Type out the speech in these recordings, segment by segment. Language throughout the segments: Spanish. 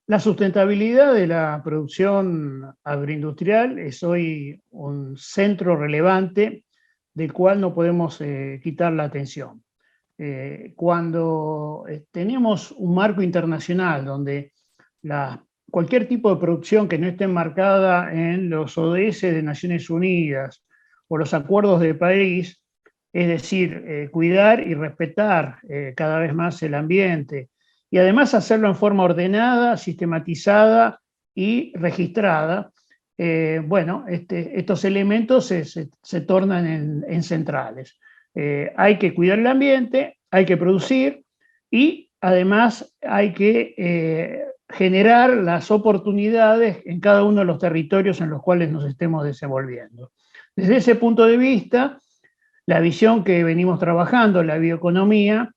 La sustentabilidad de la producción agroindustrial es hoy un centro relevante del cual no podemos quitar la atención. Cuando tenemos un marco internacional donde cualquier tipo de producción que no esté enmarcada en los ODS de Naciones Unidas o los acuerdos de París, es decir, cuidar y respetar cada vez más el ambiente, y además hacerlo en forma ordenada, sistematizada y registrada. Bueno, estos elementos se tornan en centrales. Hay que cuidar el ambiente, hay que producir y además hay que generar las oportunidades en cada uno de los territorios en los cuales nos estemos desenvolviendo. Desde ese punto de vista, la visión que venimos trabajando, la bioeconomía,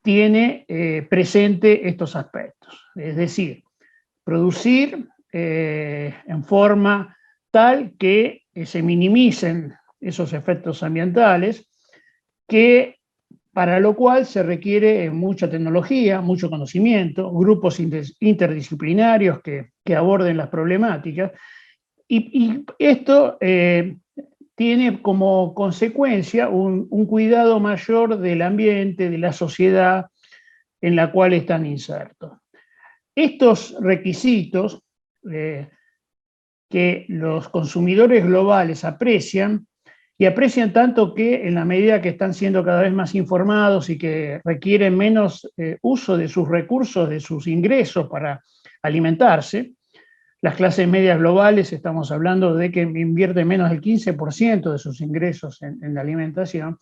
tiene presente estos aspectos. Es decir, producir en forma tal que se minimicen esos efectos ambientales, que para lo cual se requiere mucha tecnología, mucho conocimiento, grupos interdisciplinarios que aborden las problemáticas, y esto tiene como consecuencia un cuidado mayor del ambiente, de la sociedad en la cual están insertos. Estos requisitos que los consumidores globales aprecian, y aprecian tanto que en la medida que están siendo cada vez más informados y que requieren menos uso de sus recursos, de sus ingresos para alimentarse, las clases medias globales, estamos hablando de que invierten menos del 15% de sus ingresos en la alimentación,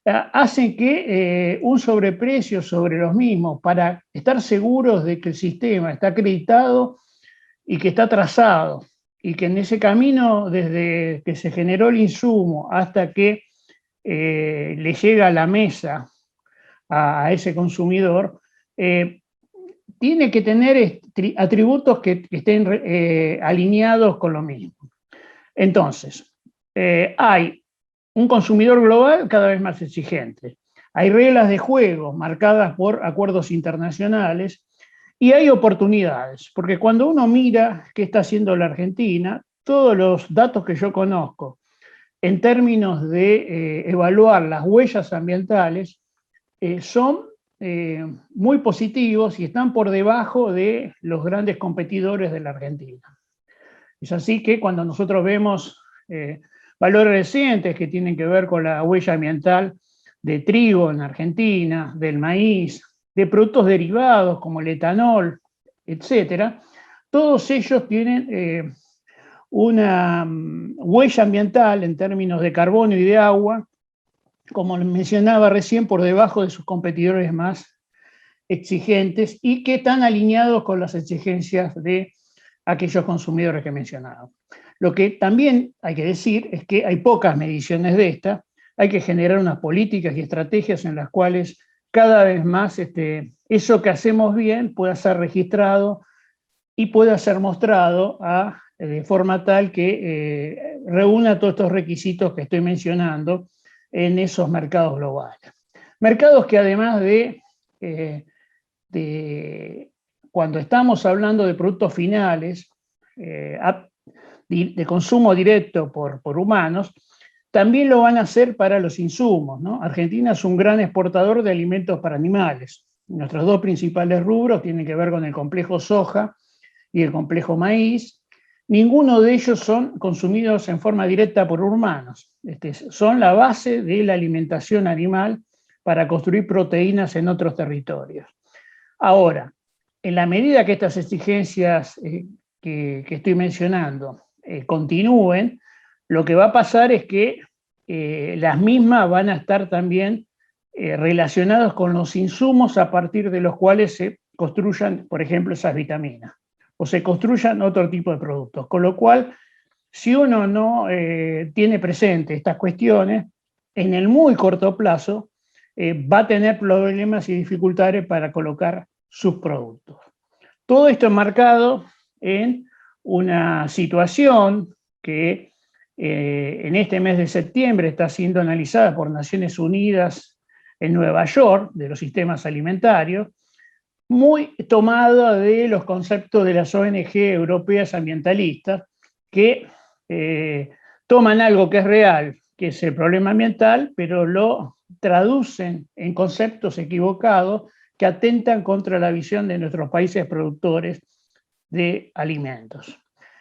hacen que un sobreprecio sobre los mismos, para estar seguros de que el sistema está acreditado y que está trazado, y que en ese camino, desde que se generó el insumo hasta que le llega a la mesa a ese consumidor, tiene que tener atributos que estén alineados con lo mismo. Entonces, hay un consumidor global cada vez más exigente. Hay reglas de juego marcadas por acuerdos internacionales y hay oportunidades, porque cuando uno mira qué está haciendo la Argentina, todos los datos que yo conozco en términos de evaluar las huellas ambientales son muy positivos y están por debajo de los grandes competidores de la Argentina. Es así que cuando nosotros vemos valores recientes que tienen que ver con la huella ambiental de trigo en Argentina, del maíz, de productos derivados como el etanol, etcétera, todos ellos tienen una huella ambiental en términos de carbono y de agua, como mencionaba recién, por debajo de sus competidores más exigentes y que están alineados con las exigencias de aquellos consumidores que mencionaba. Lo que también hay que decir es que hay pocas mediciones de esta, hay que generar unas políticas y estrategias en las cuales cada vez más eso que hacemos bien pueda ser registrado y pueda ser mostrado de forma tal que reúna todos estos requisitos que estoy mencionando en esos mercados globales. Mercados que además de cuando estamos hablando de productos finales, de consumo directo por humanos, también lo van a hacer para los insumos, ¿no? Argentina es un gran exportador de alimentos para animales. Nuestros dos principales rubros tienen que ver con el complejo soja y el complejo maíz. Ninguno de ellos son consumidos en forma directa por humanos. Son la base de la alimentación animal para construir proteínas en otros territorios. Ahora, en la medida que estas exigencias que estoy mencionando continúen, lo que va a pasar es que las mismas van a estar también relacionadas con los insumos a partir de los cuales se construyan, por ejemplo, esas vitaminas, o se construyan otro tipo de productos. Con lo cual, si uno no tiene presente estas cuestiones, en el muy corto plazo va a tener problemas y dificultades para colocar sus productos. Todo esto enmarcado en una situación que en este mes de septiembre está siendo analizada por Naciones Unidas en Nueva York, de los sistemas alimentarios, muy tomada de los conceptos de las ONG europeas ambientalistas, que toman algo que es real, que es el problema ambiental, pero lo traducen en conceptos equivocados que atentan contra la visión de nuestros países productores de alimentos.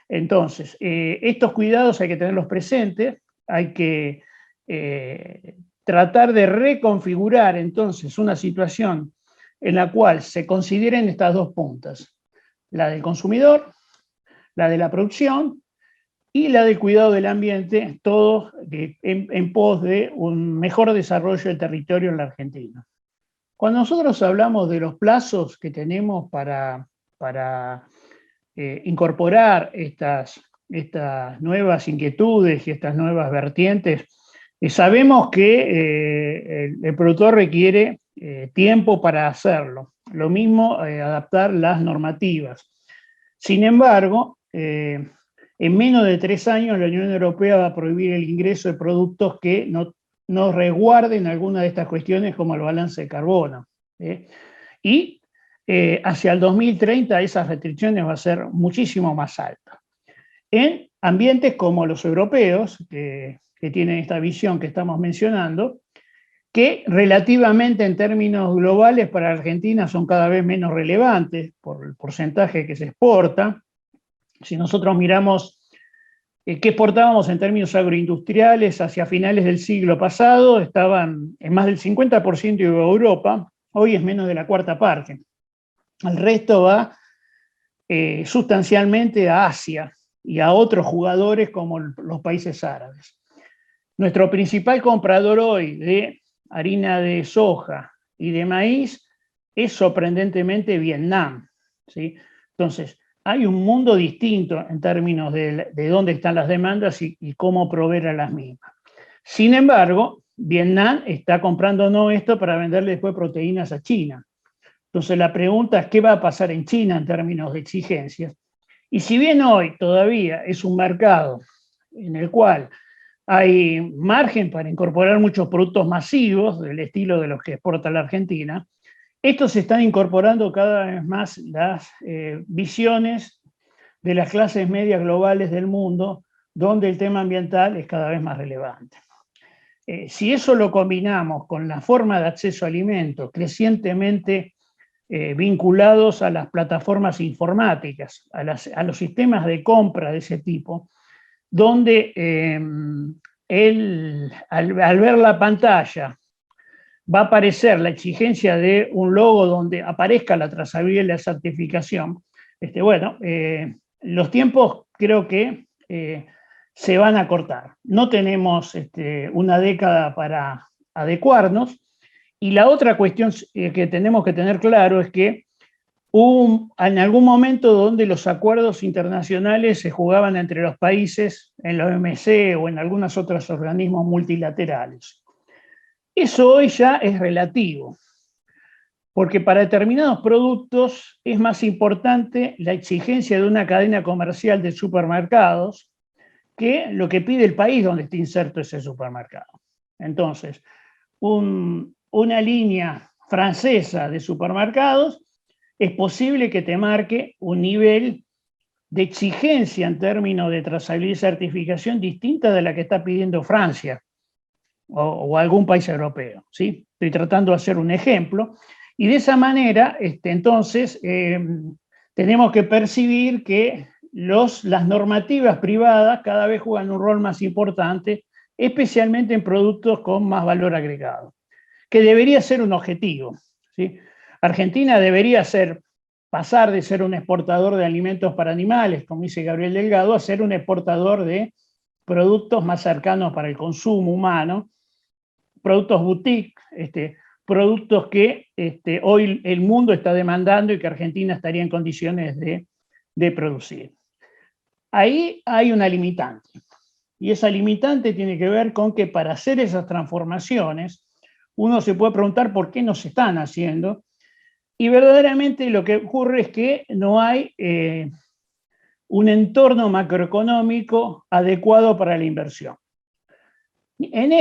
Entonces, estos cuidados hay que tenerlos presentes, hay que tratar de reconfigurar entonces una situación en la cual se consideren estas dos puntas, la del consumidor, la de la producción y la del cuidado del ambiente, todo en pos de un mejor desarrollo del territorio en la Argentina. Cuando nosotros hablamos de los plazos que tenemos para incorporar estas nuevas inquietudes y estas nuevas vertientes, sabemos que el productor requiere tiempo para hacerlo. Lo mismo adaptar las normativas. Sin embargo, en menos de 3 años la Unión Europea va a prohibir el ingreso de productos que no resguarden alguna de estas cuestiones como el balance de carbono. Y hacia el 2030 esas restricciones van a ser muchísimo más altas. En ambientes como los europeos, que tienen esta visión que estamos mencionando, que relativamente en términos globales para Argentina son cada vez menos relevantes por el porcentaje que se exporta. Si nosotros miramos qué exportábamos en términos agroindustriales hacia finales del siglo pasado, estaban en más del 50% de Europa, hoy es menos de la cuarta parte. El resto va sustancialmente a Asia y a otros jugadores como los países árabes. Nuestro principal comprador hoy de harina de soja y de maíz es sorprendentemente Vietnam, ¿sí? Entonces, hay un mundo distinto en términos de dónde están las demandas y cómo proveer a las mismas. Sin embargo, Vietnam está comprándonos esto para venderle después proteínas a China. Entonces la pregunta es qué va a pasar en China en términos de exigencias. Y si bien hoy todavía es un mercado en el cual hay margen para incorporar muchos productos masivos del estilo de los que exporta la Argentina, estos se están incorporando cada vez más las visiones de las clases medias globales del mundo, donde el tema ambiental es cada vez más relevante. Si eso lo combinamos con la forma de acceso a alimentos crecientemente vinculados a las plataformas informáticas, a los sistemas de compra de ese tipo, donde al ver la pantalla va a aparecer la exigencia de un logo donde aparezca la trazabilidad y la certificación. Los tiempos creo que se van a cortar. No tenemos una década para adecuarnos. Y la otra cuestión que tenemos que tener claro es que hubo en algún momento donde los acuerdos internacionales se jugaban entre los países en la OMC o en algunos otros organismos multilaterales. Eso hoy ya es relativo, porque para determinados productos es más importante la exigencia de una cadena comercial de supermercados que lo que pide el país donde está inserto ese supermercado. Entonces, una línea francesa de supermercados es posible que te marque un nivel de exigencia en términos de trazabilidad y certificación distinta de la que está pidiendo Francia o algún país europeo, ¿sí? Estoy tratando de hacer un ejemplo. Y de esa manera, entonces, tenemos que percibir que las normativas privadas cada vez juegan un rol más importante, especialmente en productos con más valor agregado, que debería ser un objetivo, ¿sí? Argentina debería pasar de ser un exportador de alimentos para animales, como dice Gabriel Delgado, a ser un exportador de productos más cercanos para el consumo humano, productos boutique, productos que hoy el mundo está demandando y que Argentina estaría en condiciones de producir. Ahí hay una limitante, y esa limitante tiene que ver con que para hacer esas transformaciones uno se puede preguntar por qué no se están haciendo, y verdaderamente lo que ocurre es que no hay un entorno macroeconómico adecuado para la inversión. En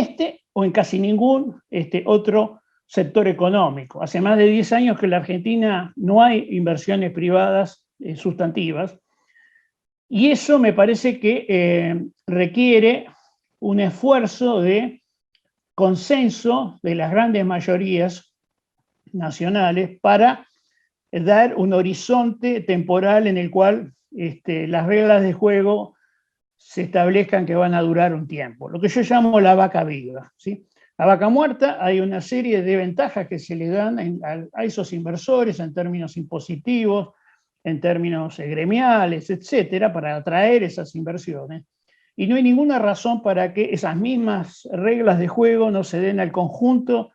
o en casi ningún otro sector económico. Hace más de 10 años que en la Argentina no hay inversiones privadas sustantivas, y eso me parece que requiere un esfuerzo de consenso de las grandes mayorías nacionales para dar un horizonte temporal en el cual las reglas de juego se establezcan que van a durar un tiempo. Lo que yo llamo la vaca viva, ¿sí? La vaca muerta, hay una serie de ventajas que se le dan a esos inversores en términos impositivos, en términos gremiales, etcétera, para atraer esas inversiones. Y no hay ninguna razón para que esas mismas reglas de juego no se den al conjunto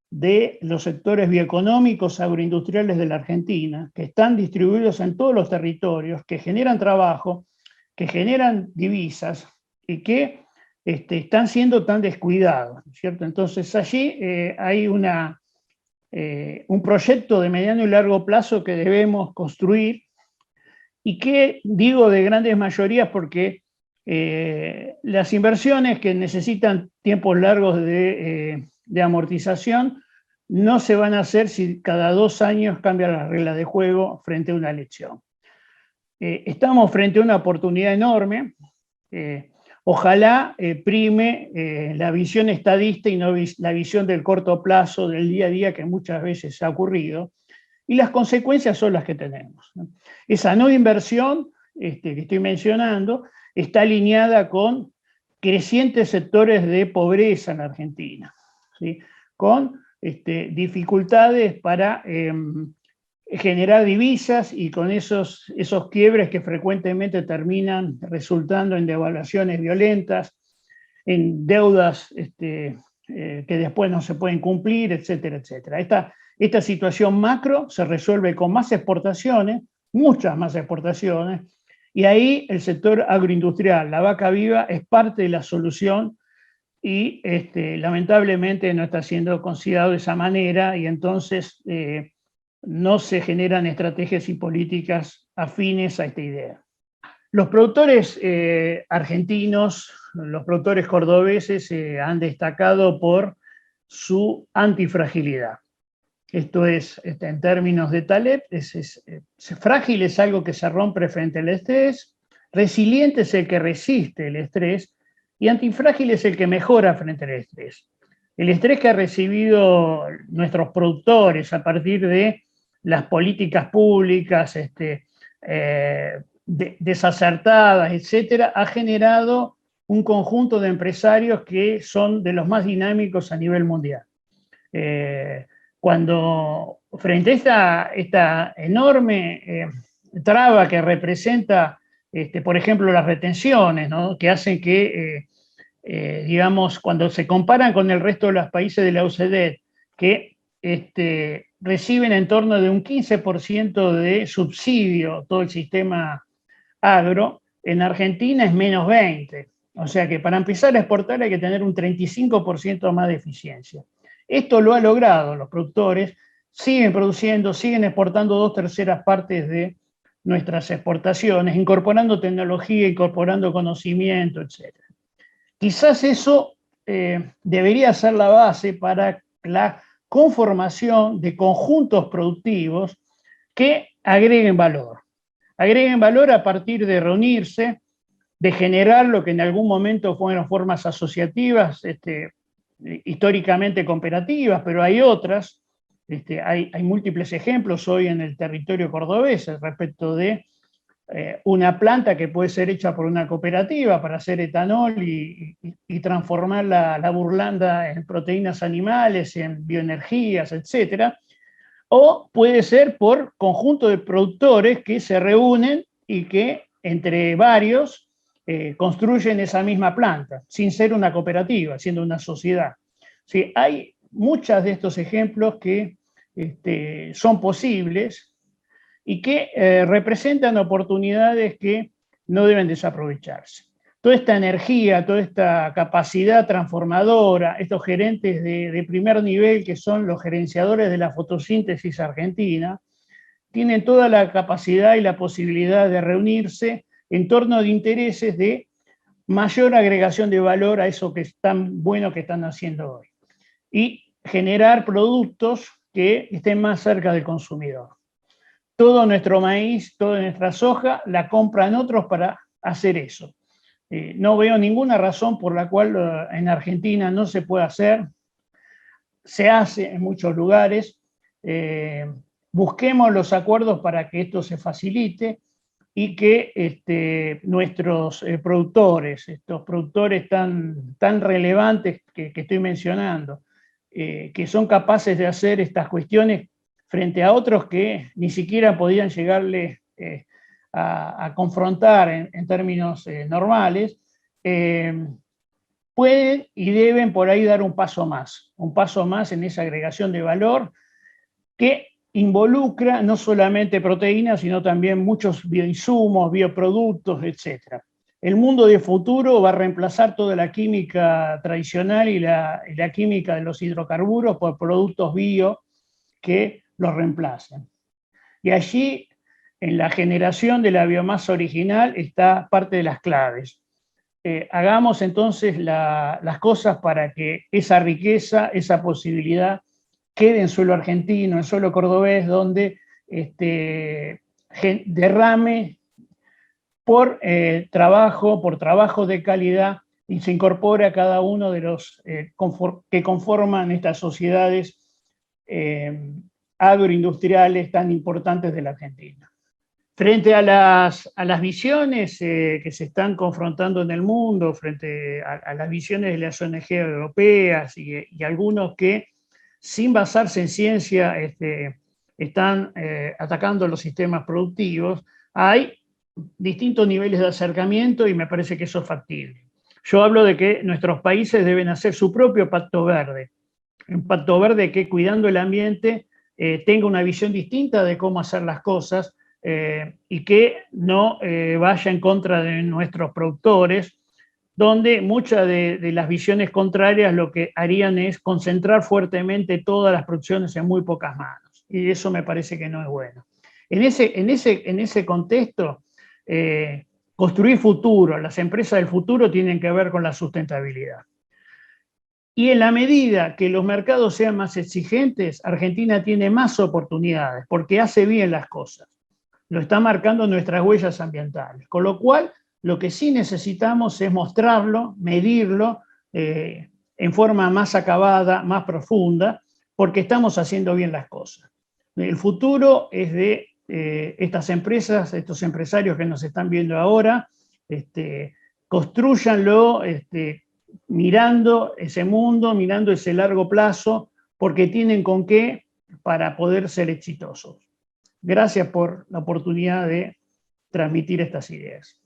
de los sectores bioeconómicos agroindustriales de la Argentina, que están distribuidos en todos los territorios, que generan trabajo, que generan divisas y que están siendo tan descuidados, ¿cierto? Entonces allí hay un proyecto de mediano y largo plazo que debemos construir, y que digo de grandes mayorías porque las inversiones que necesitan tiempos largos de amortización no se van a hacer si cada 2 años cambian las reglas de juego frente a una elección. Estamos frente a una oportunidad enorme. Ojalá prime la visión estadista y no la visión del corto plazo, del día a día, que muchas veces ha ocurrido, y las consecuencias son las que tenemos, ¿no? Esa no inversión que estoy mencionando está alineada con crecientes sectores de pobreza en Argentina, ¿sí? Con dificultades para generar divisas, y con esos quiebres que frecuentemente terminan resultando en devaluaciones violentas, en deudas que después no se pueden cumplir, etcétera, etcétera. Esta situación macro se resuelve con más exportaciones, muchas más exportaciones, y ahí el sector agroindustrial, la vaca viva, es parte de la solución, y lamentablemente no está siendo considerado de esa manera, y entonces no se generan estrategias y políticas afines a esta idea. Los productores argentinos, los productores cordobeses han destacado por su antifragilidad. Esto es, en términos de Taleb, frágil es algo que se rompe frente al estrés, resiliente es el que resiste el estrés, y antifrágil es el que mejora frente al estrés. El estrés que han recibido nuestros productores a partir de las políticas públicas desacertadas, etcétera, ha generado un conjunto de empresarios que son de los más dinámicos a nivel mundial. Cuando frente a esta enorme traba que representa, por ejemplo, las retenciones, ¿no? Que hacen que, digamos, cuando se comparan con el resto de los países de la OCDE, que reciben en torno de un 15% de subsidio todo el sistema agro, en Argentina es menos 20%. O sea que para empezar a exportar hay que tener un 35% más de eficiencia. Esto lo ha logrado los productores, siguen produciendo, siguen exportando 2/3 partes de nuestras exportaciones, incorporando tecnología, incorporando conocimiento, etc. Quizás eso debería ser la base para la conformación de conjuntos productivos que agreguen valor. Agreguen valor a partir de reunirse, de generar lo que en algún momento fueron formas asociativas, históricamente cooperativas, pero hay otras, hay múltiples ejemplos hoy en el territorio cordobés respecto de una planta que puede ser hecha por una cooperativa para hacer etanol y transformar la burlanda en proteínas animales, en bioenergías, etcétera. O puede ser por conjunto de productores que se reúnen y que entre varios construyen esa misma planta, sin ser una cooperativa, siendo una sociedad. Sí, hay muchos de estos ejemplos que son posibles y que representan oportunidades que no deben desaprovecharse. Toda esta energía, toda esta capacidad transformadora, estos gerentes de primer nivel que son los gerenciadores de la fotosíntesis argentina, tienen toda la capacidad y la posibilidad de reunirse en torno de intereses de mayor agregación de valor a eso que es tan bueno que están haciendo hoy. Y generar productos que estén más cerca del consumidor. Todo nuestro maíz, toda nuestra soja, la compran otros para hacer eso. No veo ninguna razón por la cual en Argentina no se pueda hacer. Se hace en muchos lugares. Busquemos los acuerdos para que esto se facilite y que nuestros productores, estos productores tan relevantes que estoy mencionando, que son capaces de hacer estas cuestiones frente a otros que ni siquiera podían llegarle a confrontar en términos normales, pueden y deben por ahí dar un paso más en esa agregación de valor que involucra no solamente proteínas, sino también muchos bioinsumos, bioproductos, etc. El mundo de futuro va a reemplazar toda la química tradicional y la química de los hidrocarburos por productos bio que los reemplacen. Y allí, en la generación de la biomasa original, está parte de las claves. Hagamos entonces las cosas para que esa riqueza, esa posibilidad, quede en suelo argentino, en suelo cordobés, donde derrame por trabajo de calidad y se incorpore a cada uno de los que conforman estas sociedades agroindustriales tan importantes de la Argentina. Frente a las visiones que se están confrontando en el mundo, frente a las visiones de las ONG europeas y algunos que, sin basarse en ciencia, están atacando los sistemas productivos, hay distintos niveles de acercamiento y me parece que eso es factible. Yo hablo de que nuestros países deben hacer su propio pacto verde, un pacto verde que, cuidando el ambiente, tenga una visión distinta de cómo hacer las cosas, y que no vaya en contra de nuestros productores, donde muchas de las visiones contrarias lo que harían es concentrar fuertemente todas las producciones en muy pocas manos. Y eso me parece que no es bueno. En ese contexto, construir futuro, las empresas del futuro tienen que ver con la sustentabilidad. Y en la medida que los mercados sean más exigentes, Argentina tiene más oportunidades porque hace bien las cosas. Lo está marcando nuestras huellas ambientales. Con lo cual, lo que sí necesitamos es mostrarlo, medirlo en forma más acabada, más profunda, porque estamos haciendo bien las cosas. El futuro es de estas empresas, estos empresarios que nos están viendo ahora, construyanlo mirando ese mundo, mirando ese largo plazo, porque tienen con qué para poder ser exitosos. Gracias por la oportunidad de transmitir estas ideas.